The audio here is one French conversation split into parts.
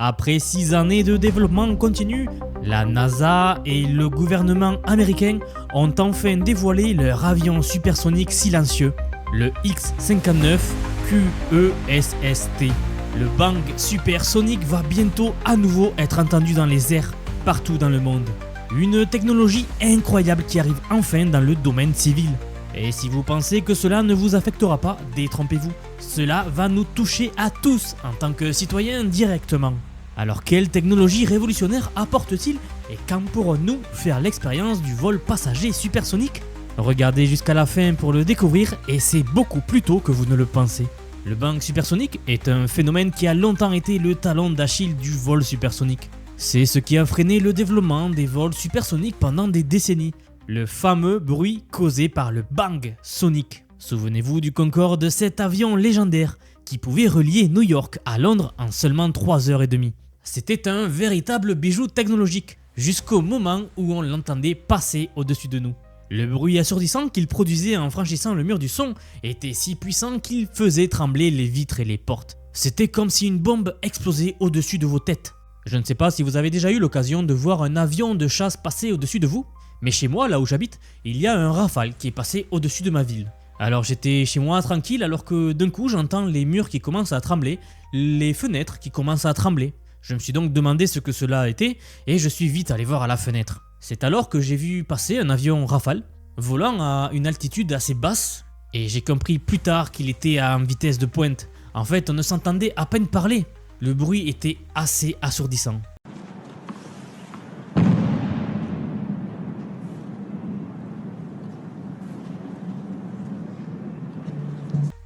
Après 6 années de développement continu, la NASA et le gouvernement américain ont enfin dévoilé leur avion supersonique silencieux, le X-59 QESST. Le bang supersonique va bientôt à nouveau être entendu dans les airs, partout dans le monde. Une technologie incroyable qui arrive enfin dans le domaine civil. Et si vous pensez que cela ne vous affectera pas, détrompez-vous. Cela va nous toucher à tous en tant que citoyens directement. Alors quelle technologie révolutionnaire apporte-t-il et quand pourrons-nous faire l'expérience du vol passager supersonique? Regardez jusqu'à la fin pour le découvrir et c'est beaucoup plus tôt que vous ne le pensez. Le bang supersonique est un phénomène qui a longtemps été le talon d'Achille du vol supersonique. C'est ce qui a freiné le développement des vols supersoniques pendant des décennies. Le fameux bruit causé par le bang sonique. Souvenez-vous du Concorde, cet avion légendaire qui pouvait relier New York à Londres en seulement 3h30. C'était un véritable bijou technologique, jusqu'au moment où on l'entendait passer au-dessus de nous. Le bruit assourdissant qu'il produisait en franchissant le mur du son était si puissant qu'il faisait trembler les vitres et les portes. C'était comme si une bombe explosait au-dessus de vos têtes. Je ne sais pas si vous avez déjà eu l'occasion de voir un avion de chasse passer au-dessus de vous, mais chez moi, là où j'habite, il y a un Rafale qui est passé au-dessus de ma ville. Alors j'étais chez moi tranquille alors que d'un coup j'entends les murs qui commencent à trembler, les fenêtres qui commencent à trembler. Je me suis donc demandé ce que cela était et je suis vite allé voir à la fenêtre. C'est alors que j'ai vu passer un avion Rafale, volant à une altitude assez basse, et j'ai compris plus tard qu'il était en vitesse de pointe. En fait, on ne s'entendait à peine parler. Le bruit était assez assourdissant.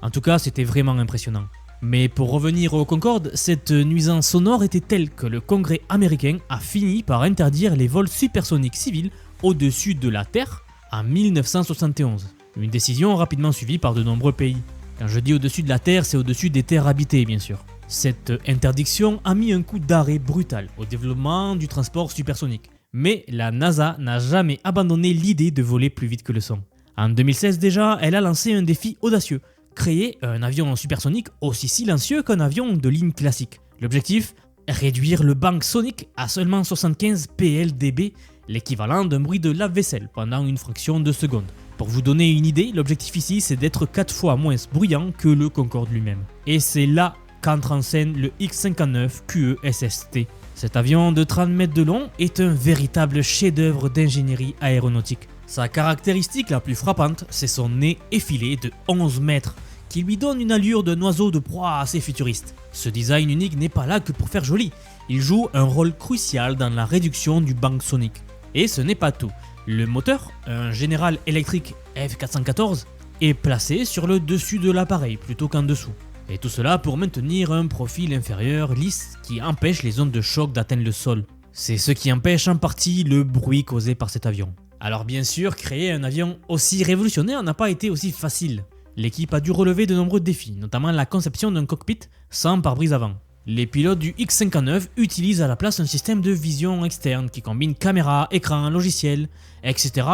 En tout cas, c'était vraiment impressionnant. Mais pour revenir au Concorde, cette nuisance sonore était telle que le Congrès américain a fini par interdire les vols supersoniques civils au-dessus de la Terre en 1971. Une décision rapidement suivie par de nombreux pays. Quand je dis au-dessus de la Terre, c'est au-dessus des terres habitées bien sûr. Cette interdiction a mis un coup d'arrêt brutal au développement du transport supersonique. Mais la NASA n'a jamais abandonné l'idée de voler plus vite que le son. En 2016 déjà, elle a lancé un défi audacieux. Créer un avion supersonique aussi silencieux qu'un avion de ligne classique. L'objectif? Réduire le bang sonique à seulement 75 PLDB, l'équivalent d'un bruit de lave-vaisselle pendant une fraction de seconde. Pour vous donner une idée, l'objectif ici c'est d'être 4 fois moins bruyant que le Concorde lui-même. Et c'est là qu'entre en scène le X-59 QESST. Cet avion de 30 mètres de long est un véritable chef-d'œuvre d'ingénierie aéronautique. Sa caractéristique la plus frappante, c'est son nez effilé de 11 mètres, qui lui donne une allure d'un oiseau de proie assez futuriste. Ce design unique n'est pas là que pour faire joli, il joue un rôle crucial dans la réduction du bang sonique. Et ce n'est pas tout, le moteur, un General Electric F414, est placé sur le dessus de l'appareil plutôt qu'en dessous. Et tout cela pour maintenir un profil inférieur lisse qui empêche les ondes de choc d'atteindre le sol. C'est ce qui empêche en partie le bruit causé par cet avion. Alors bien sûr, créer un avion aussi révolutionnaire n'a pas été aussi facile. L'équipe a dû relever de nombreux défis, notamment la conception d'un cockpit sans pare-brise avant. Les pilotes du X-59 utilisent à la place un système de vision externe qui combine caméra, écran, logiciel, etc.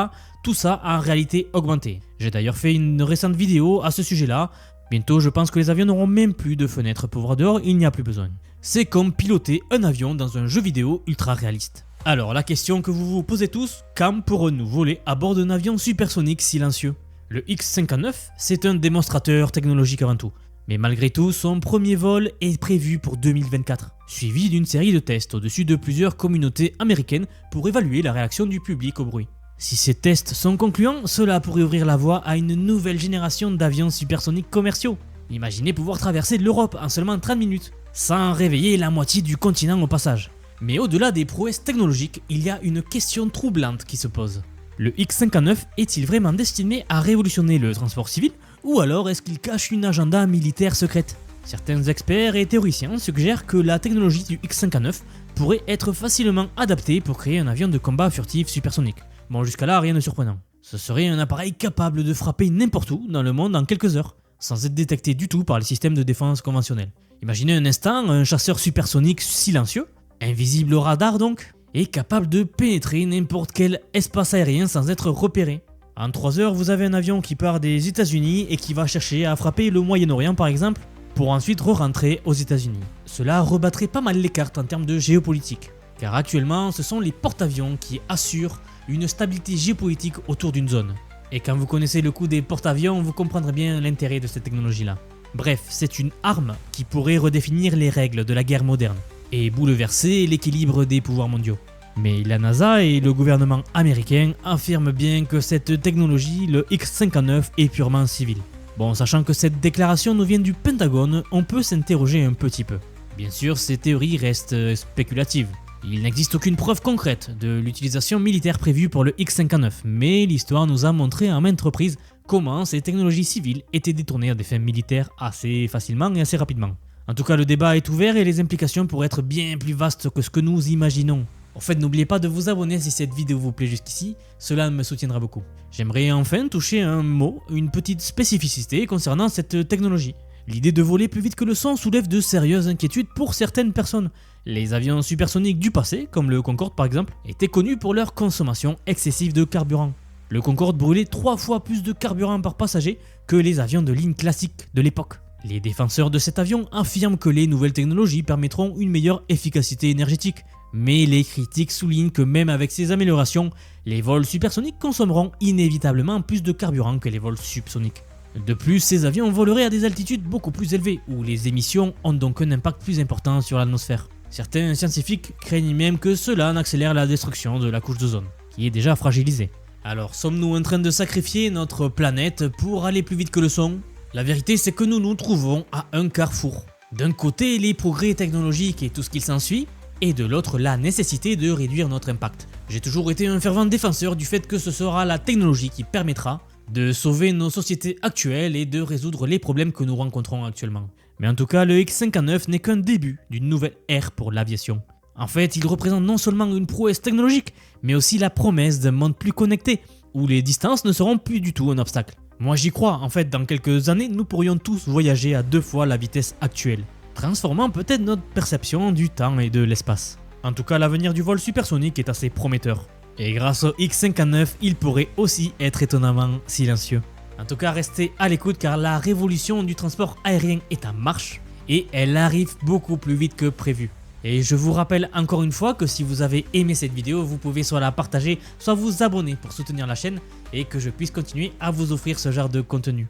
Tout ça en réalité augmentée. J'ai d'ailleurs fait une récente vidéo à ce sujet-là. Bientôt, je pense que les avions n'auront même plus de fenêtres pour voir dehors, il n'y a plus besoin. C'est comme piloter un avion dans un jeu vidéo ultra réaliste. Alors la question que vous vous posez tous, quand pourrons-nous voler à bord d'un avion supersonique silencieux? Le X-59, c'est un démonstrateur technologique avant tout. Mais malgré tout, son premier vol est prévu pour 2024, suivi d'une série de tests au-dessus de plusieurs communautés américaines pour évaluer la réaction du public au bruit. Si ces tests sont concluants, cela pourrait ouvrir la voie à une nouvelle génération d'avions supersoniques commerciaux. Imaginez pouvoir traverser l'Europe en seulement 30 minutes, sans réveiller la moitié du continent au passage. Mais au-delà des prouesses technologiques, il y a une question troublante qui se pose. Le X-59 est-il vraiment destiné à révolutionner le transport civil, ou alors est-ce qu'il cache une agenda militaire secrète? Certains experts et théoriciens suggèrent que la technologie du X-59 pourrait être facilement adaptée pour créer un avion de combat furtif supersonique. Bon, jusqu'à là, rien de surprenant. Ce serait un appareil capable de frapper n'importe où dans le monde en quelques heures, sans être détecté du tout par les systèmes de défense conventionnels. Imaginez un instant un chasseur supersonique silencieux, invisible au radar donc, et capable de pénétrer n'importe quel espace aérien sans être repéré. En 3 heures, vous avez un avion qui part des États-Unis et qui va chercher à frapper le Moyen-Orient par exemple. pour ensuite re-rentrer aux États-Unis. Cela rebattrait pas mal les cartes en termes de géopolitique, car actuellement ce sont les porte-avions qui assurent une stabilité géopolitique autour d'une zone. Et quand vous connaissez le coût des porte-avions, vous comprendrez bien l'intérêt de cette technologie-là. Bref, c'est une arme qui pourrait redéfinir les règles de la guerre moderne et bouleverser l'équilibre des pouvoirs mondiaux. Mais la NASA et le gouvernement américain affirment bien que cette technologie, le X-59, est purement civile. Bon, sachant que cette déclaration nous vient du Pentagone, on peut s'interroger un petit peu. Bien sûr, ces théories restent spéculatives. Il n'existe aucune preuve concrète de l'utilisation militaire prévue pour le X-59, mais l'histoire nous a montré à maintes reprises comment ces technologies civiles étaient détournées à des fins militaires assez facilement et assez rapidement. En tout cas, le débat est ouvert et les implications pourraient être bien plus vastes que ce que nous imaginons. En fait, n'oubliez pas de vous abonner si cette vidéo vous plaît jusqu'ici, cela me soutiendra beaucoup. J'aimerais enfin toucher un mot, une petite spécificité concernant cette technologie. L'idée de voler plus vite que le son soulève de sérieuses inquiétudes pour certaines personnes. Les avions supersoniques du passé, comme le Concorde par exemple, étaient connus pour leur consommation excessive de carburant. Le Concorde brûlait 3 fois plus de carburant par passager que les avions de ligne classiques de l'époque. Les défenseurs de cet avion affirment que les nouvelles technologies permettront une meilleure efficacité énergétique. Mais les critiques soulignent que même avec ces améliorations, les vols supersoniques consommeront inévitablement plus de carburant que les vols subsoniques. De plus, ces avions voleraient à des altitudes beaucoup plus élevées, où les émissions ont donc un impact plus important sur l'atmosphère. Certains scientifiques craignent même que cela accélère la destruction de la couche d'ozone, qui est déjà fragilisée. Alors, sommes-nous en train de sacrifier notre planète pour aller plus vite que le son ? La vérité, c'est que nous nous trouvons à un carrefour. D'un côté, les progrès technologiques et tout ce qu'il s'ensuit, et de l'autre, la nécessité de réduire notre impact. J'ai toujours été un fervent défenseur du fait que ce sera la technologie qui permettra de sauver nos sociétés actuelles et de résoudre les problèmes que nous rencontrons actuellement. Mais en tout cas, le X-59 n'est qu'un début d'une nouvelle ère pour l'aviation. En fait, il représente non seulement une prouesse technologique, mais aussi la promesse d'un monde plus connecté, où les distances ne seront plus du tout un obstacle. Moi j'y crois, en fait, dans quelques années, nous pourrions tous voyager à 2 fois la vitesse actuelle, transformant peut-être notre perception du temps et de l'espace. En tout cas, l'avenir du vol supersonique est assez prometteur. Et grâce au X-59, il pourrait aussi être étonnamment silencieux. En tout cas, restez à l'écoute car la révolution du transport aérien est en marche et elle arrive beaucoup plus vite que prévu. Et je vous rappelle encore une fois que si vous avez aimé cette vidéo, vous pouvez soit la partager, soit vous abonner pour soutenir la chaîne et que je puisse continuer à vous offrir ce genre de contenu.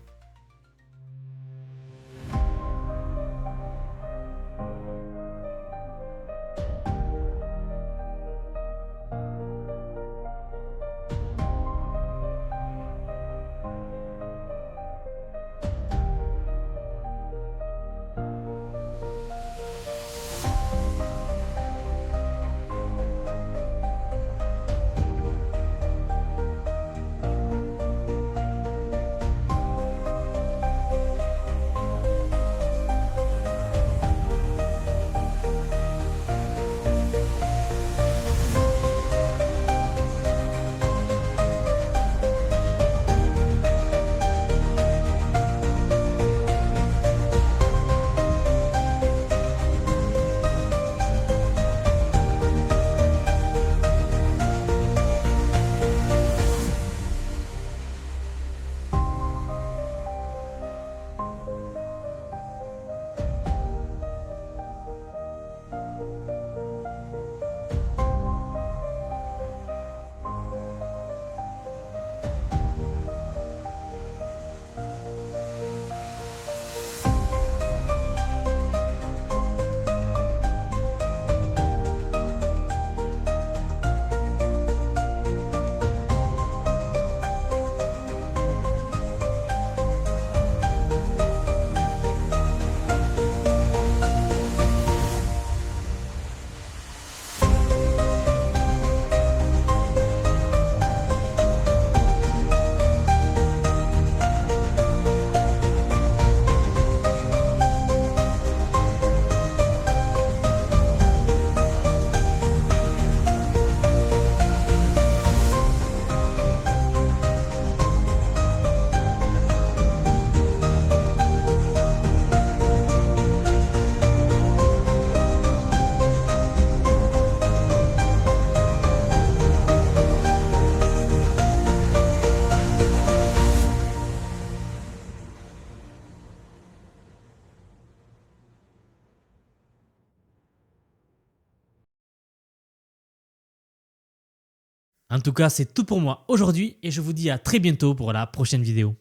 En tout cas, c'est tout pour moi aujourd'hui et je vous dis à très bientôt pour la prochaine vidéo.